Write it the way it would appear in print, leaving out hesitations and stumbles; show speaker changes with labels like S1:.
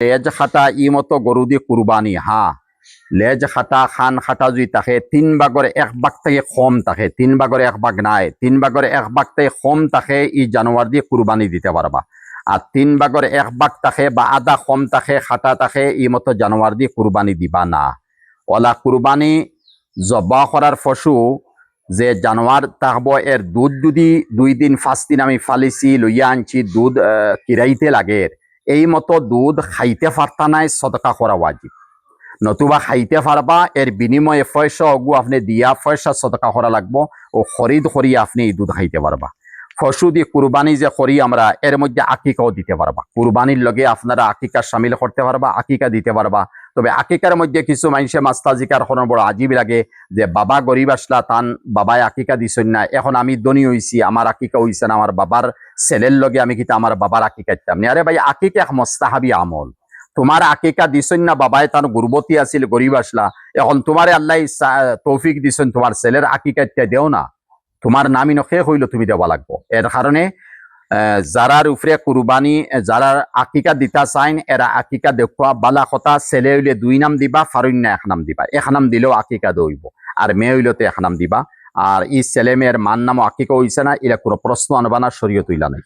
S1: লেজ খাটা ই মতো গরু দি কুরবানি হ্যাঁ লেজ খাটা খান খাটা যদি থাকে 3/1 থেকে কম থাকে 3/1 নাই 3/1 থেকে কম থাকে ই জানোয়ার দিয়ে কুরবানি দিতে পারবা আর 3/1 থাকে বা আধা কম থাকে খাটা থাকে ই মতো জানোয়ার দিয়ে কুরবানি দিবা না ওলা কুরবানি জবা করার পশু যে জানোয়ার থাকবো এর দুধ যদি 2 দিন 5 দিন আমি ফালিছি লইয়া আনছি দুধ কিরাইতে লাগে এই মতো দুধ খাইতে পারতা নাই সদকা করা ওয়াজিব নতুবা খাইতে পারবা এর বিনিময়ে পয়সা অগু আপনি দিয়া পয়সা সদকা করা লাগবো ও খরিদ করিয়া আপনি এই দুধ খাইতে পারবা পশু দিয়ে কুরবানি যে করি আমরা এর মধ্যে আকিকাও দিতে পারবা কুরবানির লগে আপনারা আকিকা সামিল করতে পারবা আকিকা দিতে পারবা তবে আকিকার মধ্যে কিছু মানুষে মাস্তাজিকার কোনো বড় আজীব লাগে যে বাবা গরিব আসলা তান বাবায় আকিকা দিছেন না এখন আমি ধনী হইছি আমার আকিকা হইছে না আমার বাবার ছেলের লগে আমি কিন্তু আমার বাবার আকিকা দিতাম না আরে ভাই আকিকা এক মোস্তাহাবি আমল তোমার আকিকা দিছেন না বাবায় তার গুরবতী আছিল গরিব আসলা এখন তোমারে আল্লাহ তৌফিক দিছেন তোমার ছেলের আকিকা দেও না তোমার নামই শেষ হইল তুমি দেওয়া লাগবো এর কারণে যারার উপরে কুরবানি যারা আকিকা দিতা চাইন এরা আকিকা দেখুয়া বালা কথা ছেলে হইলে 2 নাম দিবা ফারুন্যা 1 নাম দিবা 1 নাম দিলেও আকিকা দইব আর মেয়ে হইলে তো 1 নাম দিবা আর ই ছেলে মেয়ের মান নামও আকিকা হইছে না এরা কোনো প্রশ্ন আনবা না শরীয়ত হইলা নাই